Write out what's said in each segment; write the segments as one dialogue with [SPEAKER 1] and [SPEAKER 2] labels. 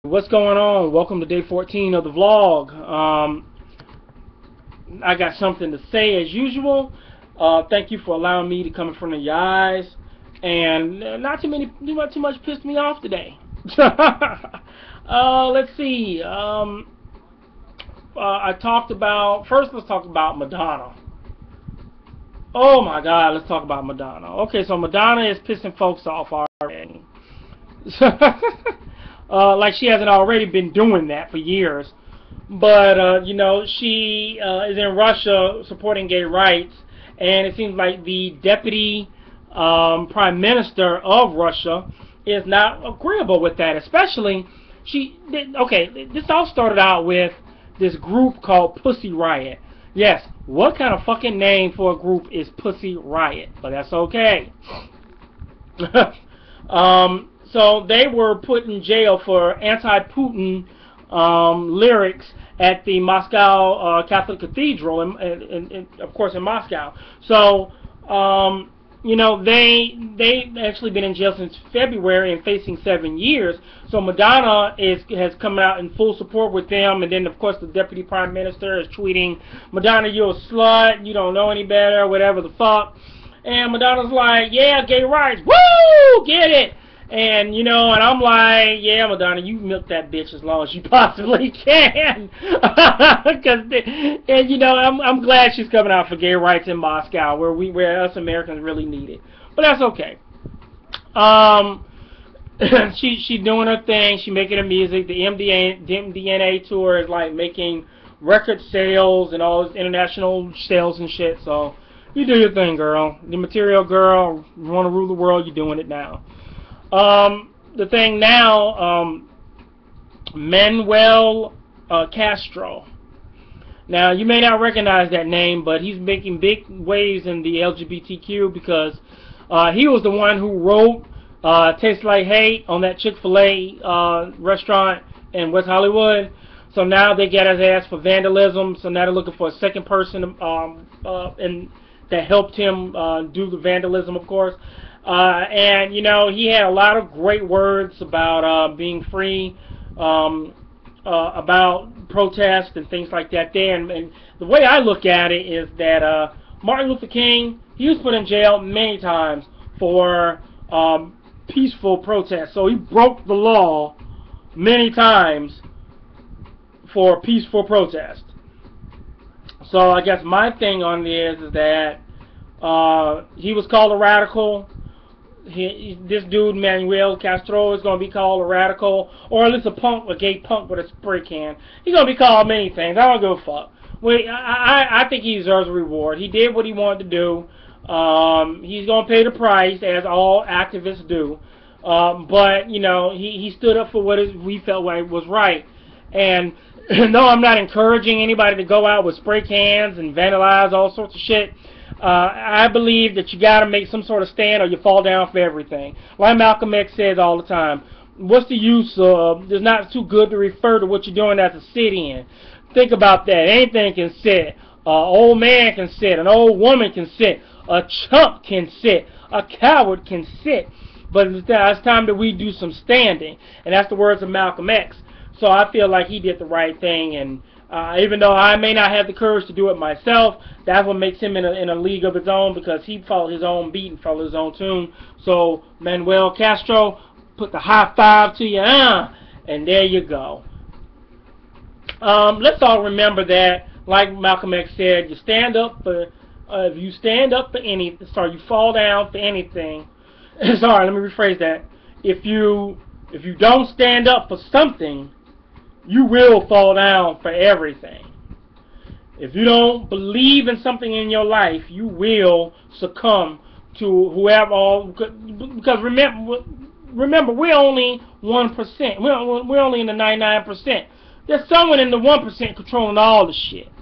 [SPEAKER 1] What's going on? Welcome to day 14 of the vlog. I got something to say as usual. Thank you for allowing me to come in front of your eyes, and not too much pissed me off today. Let's see. Let's talk about Madonna. Oh my God, let's talk about Madonna. Okay, so Madonna is pissing folks off already. Like she hasn't already been doing that for years. But, you know, she is in Russia supporting gay rights, and it seems like the deputy prime minister of Russia is not agreeable with that. Especially, this all started out with this group called Pussy Riot. Yes, what kind of fucking name for a group is Pussy Riot? But that's okay. So they were put in jail for anti-Putin lyrics at the Moscow Catholic Cathedral, of course in Moscow. So, you know, they've actually been in jail since February and facing 7 years. So Madonna has come out in full support with them, and then of course the deputy prime minister is tweeting, "Madonna, you're a slut, you don't know any better, whatever the fuck." And Madonna's like, "Yeah, gay rights, woo, get it." And, you know, and I'm like, yeah, Madonna, you milk that bitch as long as you possibly can. And, you know, I'm glad she's coming out for gay rights in Moscow, where us Americans really need it. But that's okay. She doing her thing. She making her music. The MDNA tour is like making record sales and all this international sales and shit. So you do your thing, girl. The material girl. You want to rule the world, you're doing it now. The thing now, Manuel Castro. Now, you may not recognize that name, but he's making big waves in the LGBTQ because he was the one who wrote Tastes Like Hate on that Chick-fil-A restaurant in West Hollywood. So now they get his ass for vandalism. So now they're looking for a second person that helped him do the vandalism, of course. And, you know, he had a lot of great words about being free, about protest and things like that there. And the way I look at it is that Martin Luther King, he was put in jail many times for peaceful protest. So he broke the law many times for peaceful protest. So I guess my thing on this is that he was called a radical. This dude, Manuel Castro, is going to be called a radical, or at least a gay punk with a spray can. He's going to be called many things. I don't give a fuck. I think he deserves a reward. He did what he wanted to do. He's going to pay the price, as all activists do. But, you know, he stood up for what we felt like was right. And no, I'm not encouraging anybody to go out with spray cans and vandalize all sorts of shit. I believe that you got to make some sort of stand or you fall down for everything. Like Malcolm X says all the time, what's the use of, it's not too good to refer to what you're doing as a sit-in. Think about that. Anything can sit. An old man can sit. An old woman can sit. A chump can sit. A coward can sit. But it's time that we do some standing. And that's the words of Malcolm X. So I feel like he did the right thing, and even though I may not have the courage to do it myself, that's what makes him in a league of his own, because he followed his own beat and followed his own tune. So Manuel Castro, put the high five to you, and there you go. Let's all remember that, like Malcolm X said, you stand up for, if you stand up for anything, sorry, you fall down for anything. Sorry, let me rephrase that. If you don't stand up for something, you will fall down for everything. If you don't believe in something in your life, you will succumb to whoever. Because remember, we're only 1%. We're only in the 99%. There's someone in the 1% controlling all the shit.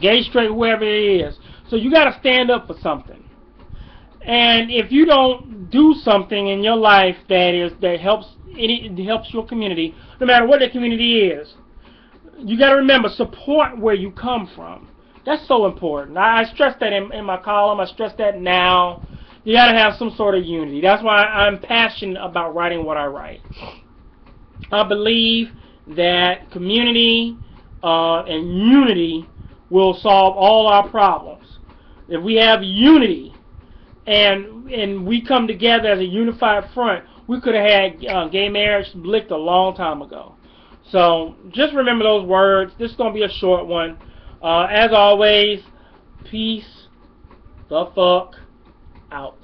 [SPEAKER 1] Gay, straight, whoever it is. So you got to stand up for something. And if you don't do something in your life that helps your community, no matter what the community is, you got to remember, support where you come from. That's so important. I stress that in my column. I stress that now. You got to have some sort of unity. That's why I'm passionate about writing what I write. I believe that community and unity will solve all our problems. If we have unity and we come together as a unified front, we could have had gay marriage licked a long time ago. So just remember those words. This is going to be a short one. As always, peace the fuck out.